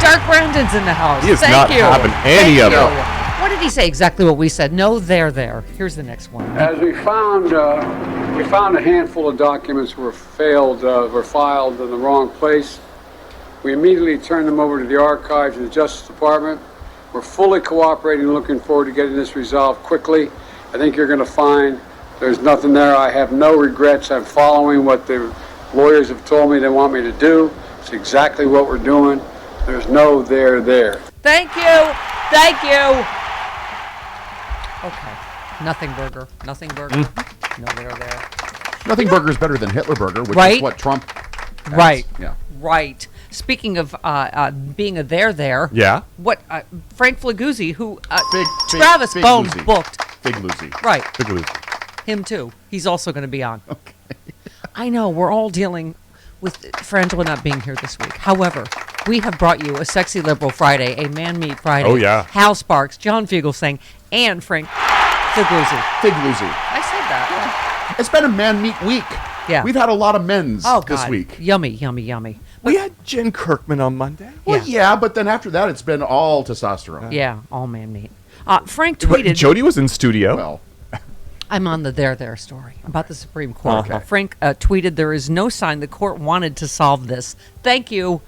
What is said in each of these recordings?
Dark Brandon's in the house. He is Thank not you. having any of you. it. What did he say? Exactly what we said. No, they're there. Here's the next one. As we found a handful of documents were filed in the wrong place. We immediately turned them over to the archives of the Justice Department. We're fully cooperating and looking forward to getting this resolved quickly. I think you're going to find there's nothing there. I have no regrets. I'm following what the lawyers have told me they want me to do. It's exactly what we're doing. There's no there there. Thank you. Thank you. Okay. Nothing burger. Nothing burger. No, they're there. Nothing burger is better than Hitler burger, which Right. is what Trump has. Right. Yeah. Right. Speaking of being a there. Yeah. What Frank Flaguzzi, who Big Travis Bone Lucy. booked. Big Lucy. Right. Big Lucy. Him too. He's also going to be on. Okay. I know we're all dealing with Frangela not being here this week. However, we have brought you a Sexy Liberal Friday, a Man Meat Friday. Oh, yeah. Hal Sparks, John Fugelsang, and Frank Flaguzzi. Big Lucy. I said that. It's been a man meat week. Yeah. We've had a lot of men's this God. week. Yummy, yummy, yummy. We had Jen Kirkman on Monday. Well, yeah, but then after that, it's been all testosterone. Yeah, all man meat. Frank But tweeted. Jody was in studio. Well, I'm on the there story about the Supreme Court. Okay. Frank tweeted, there is no sign the court wanted to solve this. Thank you.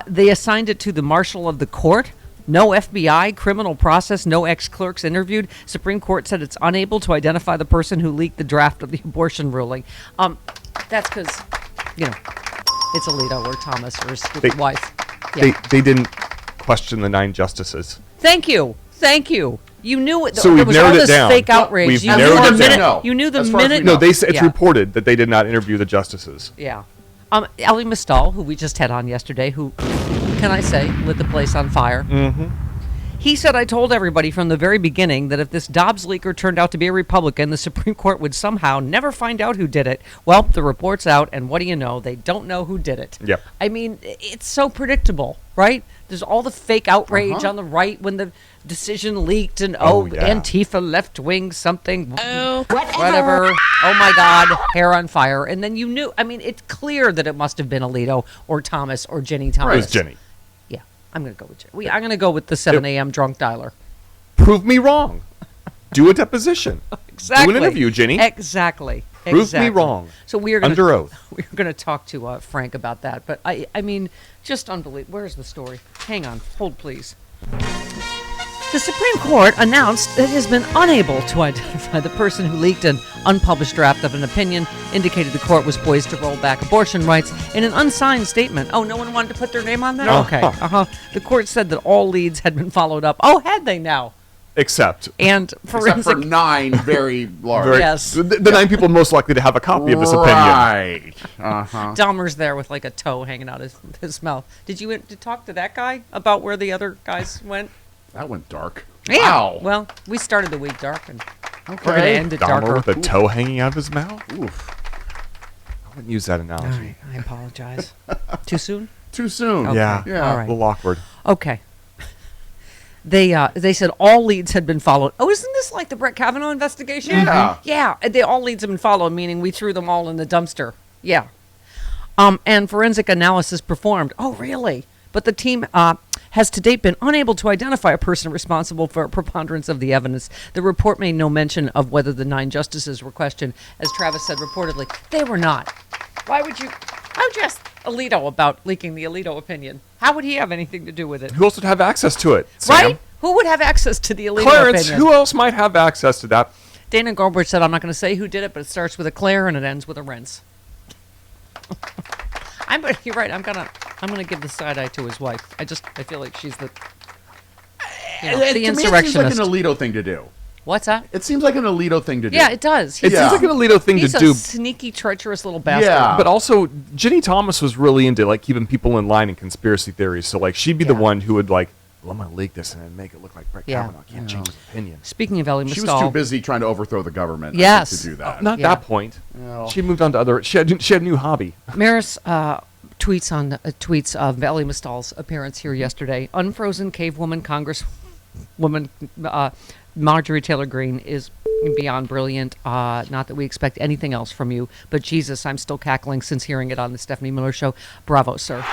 They assigned it to the marshal of the court. No FBI, criminal process, no ex-clerks interviewed. Supreme Court said it's unable to identify the person who leaked the draft of the abortion ruling. That's because, it's Alito or Thomas or his stupid wife. Yeah. They didn't question the 9 justices. Thank you. You knew it. So there we've was all narrowed it this down. fake outrage. We've You narrowed knew it the down. minute. No. You knew the As far as we minute. know. No, it's Yeah. reported that they did not interview the justices. Yeah. Ali Mistal, who we just had on yesterday, who, can I say, lit the place on fire. Mm-hmm. He said, I told everybody from the very beginning that if this Dobbs leaker turned out to be a Republican, the Supreme Court would somehow never find out who did it. Well, the report's out, and what do you know? They don't know who did it. Yep. I mean, it's so predictable, right? There's all the fake outrage on the right when the decision leaked and, yeah. Antifa, left-wing, something, whatever. Oh, my God, hair on fire. And then you knew, I mean, it's clear that it must have been Alito or Thomas or Jenny Thomas. It was Jenny. Yeah, I'm going to go with Jenny. I'm going to go with the 7 a.m. drunk dialer. Prove me wrong. Do a deposition. Exactly. Do an interview, Jenny. Exactly. Prove me wrong. So we are going Under oath. We're going to talk to Frank about that. But I mean, just unbelievable. Where's the story? Hang on. Hold, please. The Supreme Court announced that it has been unable to identify the person who leaked an unpublished draft of an opinion, indicated the court was poised to roll back abortion rights in an unsigned statement. Oh, no one wanted to put their name on that? No. Okay. The court said that all leads had been followed up. Oh, had they now? Except And except forensic... for 9 very large. very- Yes. the 9 people most likely to have a copy of this opinion. Right. Uh-huh. Dahmer's there with like a toe hanging out his mouth. Did you talk to that guy about where the other guys went? That went dark. Yeah. Wow. Well, we started the week dark, and we're Okay. going to end it Dahmer darker. with a toe hanging out of his mouth? Oof. I wouldn't use that analogy. All right, I apologize. Too soon? Too soon. Okay. Yeah. Yeah. All A right. little awkward. Okay. They said all leads had been followed. Oh, isn't this like the Brett Kavanaugh investigation? Yeah. Yeah. All leads have been followed, meaning we threw them all in the dumpster. Yeah. And forensic analysis performed. Oh, really? But the team has to date been unable to identify a person responsible for a preponderance of the evidence. The report made no mention of whether the 9 justices were questioned. As Travis said reportedly, they were not. Why would you ask Alito about leaking the Alito opinion? How would he have anything to do with it? Who else would have access to it? Sam? Right? Who would have access to the Alito Clarence, opinion? who else might have access to that? Dana Goldberg said, I'm not going to say who did it, but it starts with a Claire and it ends with a Renz. You're right. I'm gonna give the side eye to his wife. I feel like she's the To me, it seems like insurrectionist. an Alito thing to do. What's that? It seems like an Alito thing to do. Yeah, it does. It Yeah. seems like an Alito thing He's to a do. sneaky, treacherous little bastard. Yeah. But also, Jenny Thomas was really into like keeping people in line in conspiracy theories. So like she'd be the Yeah. one who would like, well, I'm gonna leak this and then make it look like Brett Yeah. Kavanaugh can't change his opinion. Speaking of Ellie She was Mistal, too busy trying to overthrow the government Yes. to do that. Not Yeah. that point. No. She moved on to other. She had a new hobby. Maris tweets of Ellie Mistal's appearance here yesterday. Unfrozen cavewoman Congresswoman Marjorie Taylor Greene is beyond brilliant. Not that we expect anything else from you, but Jesus, I'm still cackling since hearing it on the Stephanie Miller Show. Bravo, sir.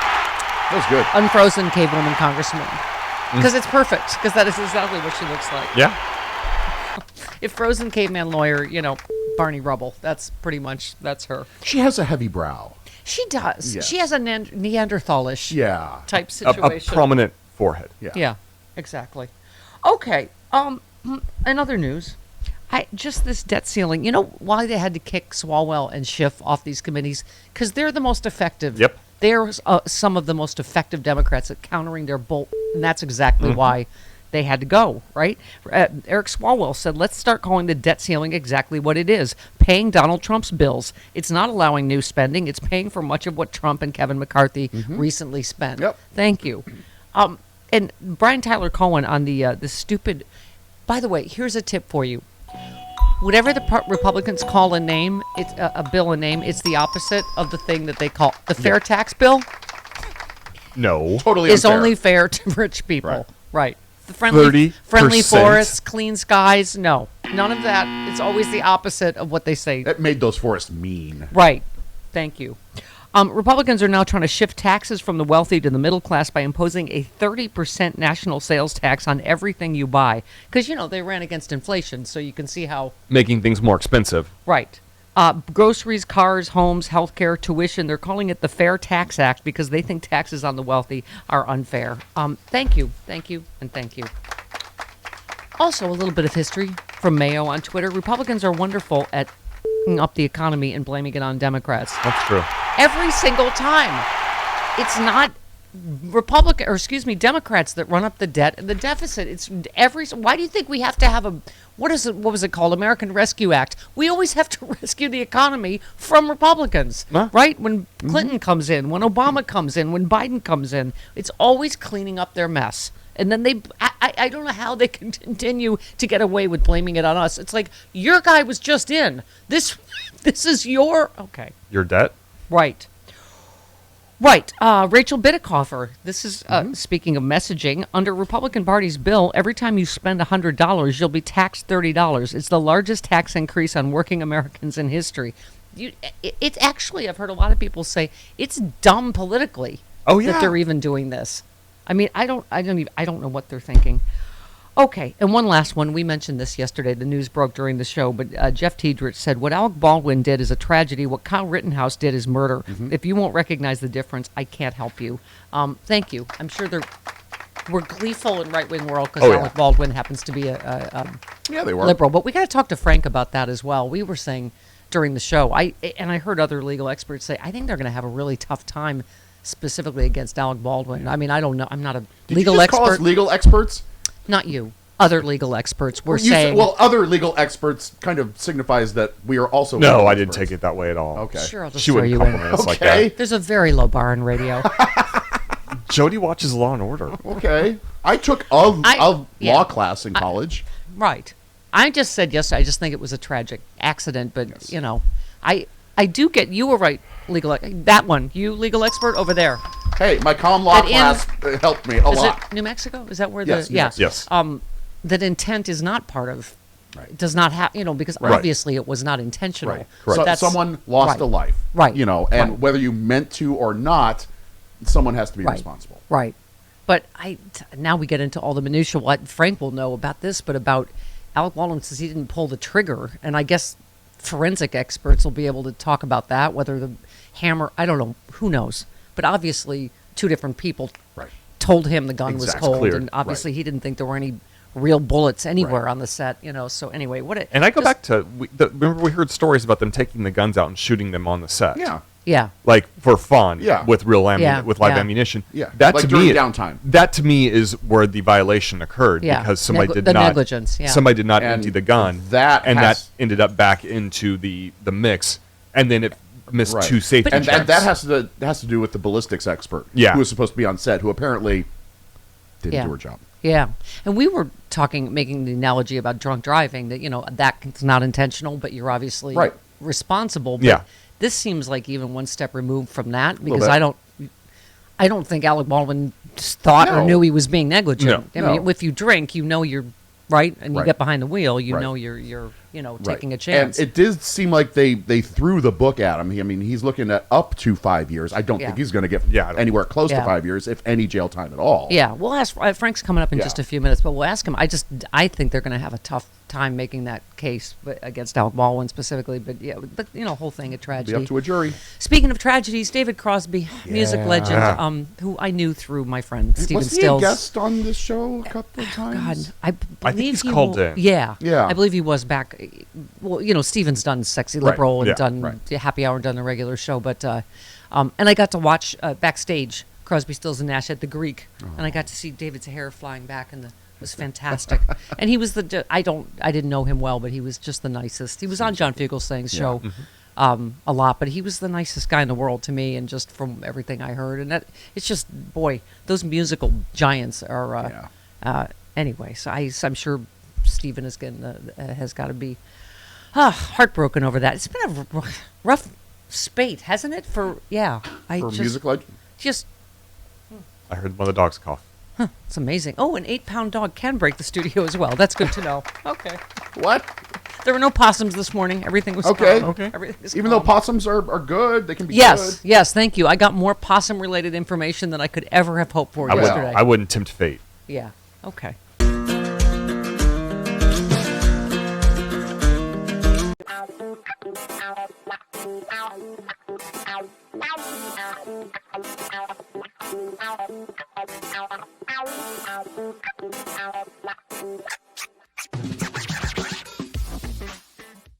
That was good. Unfrozen cavewoman congresswoman. Because it's perfect. Because that is exactly what she looks like. Yeah. If frozen caveman lawyer, Barney Rubble. That's pretty much, that's her. She has a heavy brow. She does. Yes. She has a Neanderthalish Yeah. type A situation. prominent forehead. Yeah. Yeah, exactly. Okay. In other news, just this debt ceiling. You know why they had to kick Swalwell and Schiff off these committees? Because they're the most effective. Yep. They're some of the most effective Democrats at countering their bull, and that's exactly why they had to go, right? Eric Swalwell said, let's start calling the debt ceiling exactly what it is, paying Donald Trump's bills. It's not allowing new spending. It's paying for much of what Trump and Kevin McCarthy recently spent. Yep. Thank you. And Brian Tyler Cohen on the stupid, by the way, here's a tip for you. Whatever the Republicans call a name, it's a bill a name, it's the opposite of the thing that they call the fair tax bill No. Totally is unfair. only fair to rich people. Right. The 30%. friendly forests, clean skies, no. None of that. It's always the opposite of what they say. That made those forests mean. Right. Thank you. Republicans are now trying to shift taxes from the wealthy to the middle class by imposing a 30% national sales tax on everything you buy. Because, they ran against inflation, so you can see how... Making things more expensive. Right. Groceries, cars, homes, healthcare, tuition. They're calling it the Fair Tax Act because they think taxes on the wealthy are unfair. Thank you, and thank you. Also, a little bit of history from Mayo on Twitter. Republicans are wonderful at up the economy and blaming it on Democrats. That's true. Every single time. It's not Democrats that run up the debt and the deficit. Why do you think we have to have what was it called? American Rescue Act. We always have to rescue the economy from Republicans, right? When Clinton comes in, when Obama comes in, when Biden comes in, it's always cleaning up their mess. And then I don't know how they can continue to get away with blaming it on us. It's like, your guy was just in. This is okay. Your debt? Right. Right. Rachel Bidikofer. This is, speaking of messaging, under Republican Party's bill, every time you spend $100, you'll be taxed $30. It's the largest tax increase on working Americans in history. It's actually, I've heard a lot of people say, it's dumb politically that they're even doing this. I mean, I don't know what they're thinking. Okay, and one last one. We mentioned this yesterday. The news broke during the show, but Jeff Tiedrich said, what Alec Baldwin did is a tragedy. What Kyle Rittenhouse did is murder. If you won't recognize the difference, I can't help you. Thank you. I'm sure we're gleeful in right-wing world because Alec Baldwin happens to be a They were. liberal. But we got to talk to Frank about that as well. We were saying during the show, I heard other legal experts say, I think they're going to have a really tough time specifically against Alec Baldwin. I mean, I don't know. I'm not a legal expert. Call us legal experts? Not you. Other legal experts were You saying... well, other legal experts kind of signifies that we are also No, legal I didn't experts. take it that way at all. Okay. Sure, I'll just She throw wouldn't you in. compliment us like Okay. that. There's a very low bar in radio. Jody watches Law and Order. Okay. I took a law class in college. Right. I just said yesterday, I just think it was a tragic accident, but, I do get... You were right, legal... That one. You, legal expert, over there. Hey, my common law class helped me a Is lot. it New Mexico? Is that where Yes, the... New Mexico. Yes. That intent is not part of... Right. Does not have... because Right. obviously it was not intentional. Right. So So, that's, someone lost a life. Right. And Right. whether you meant to or not, someone has to be Right. responsible. Right. But now we get into all the minutiae. What Frank will know about this, but about Alec Baldwin says he didn't pull the trigger. And I guess forensic experts will be able to talk about that, whether the hammer... I don't know. Who knows? But obviously, two different people told him the gun was cold. Cleared. And obviously he didn't think there were any real bullets anywhere on the set. So anyway, And I go back to... remember we heard stories about them taking the guns out and shooting them on the set. Yeah. Yeah. Like for fun, Yeah. with real Yeah. live Yeah. ammunition. Yeah. That Like to during me, downtime. That to me is where the violation occurred Yeah. because somebody did The not negligence, yeah. Somebody did not And empty the gun, that and has- that ended up back into the mix, and then it missed Right. two safety And checks. that has to do with the ballistics expert Yeah. who was supposed to be on set, who apparently didn't Yeah. do her job. Yeah. And we were making the analogy about drunk driving, that, that's not intentional, but you're obviously responsible. But Yeah. this seems like even one step removed from that because bit. I don't think Alec Baldwin thought or No. knew he was being negligent. No. I mean, No. if you drink, you're right, and you Right. get behind the wheel, Right. know you're taking a chance. And it did seem like they threw the book at him. I mean, he's looking at up to 5 years. I don't think he's going to get anywhere close to 5 years, if any jail time at all. Yeah, we'll ask. Frank's coming up in just a few minutes, but we'll ask him. I think they're going to have a tough time making that case against Alec Baldwin specifically. But whole thing a tragedy. Be up to a jury. Speaking of tragedies, David Crosby, music legend, who I knew through my friend Stephen Stills. Wasn't he a guest on this show a couple of times? God, I believe he's called in. Yeah, yeah. I believe he was back. Well, Stephen's done Sexy Liberal and done Happy Hour and done the regular show, but and I got to watch backstage Crosby, Stills, and Nash at the Greek, and I got to see David's hair flying back, and it was fantastic. And he was I didn't know him well, but he was just the nicest. He was on John Fugelsang's show a lot, but he was the nicest guy in the world to me, and just from everything I heard, and it's just those musical giants are. Anyway, so I'm sure Stephen has got to be heartbroken over that. It's been a rough spate, hasn't it? For music legend. Just I heard one of the dogs cough. it's amazing. Oh, an 8-pound dog can break the studio as well. That's good to know. Okay. What? There were no possums this morning. Everything was okay. calm. Okay. Even though possums are good, they can be good. Yes, yes. Thank you. I got more possum-related information than I could ever have hoped for yesterday. I wouldn't tempt fate. Yeah. Okay.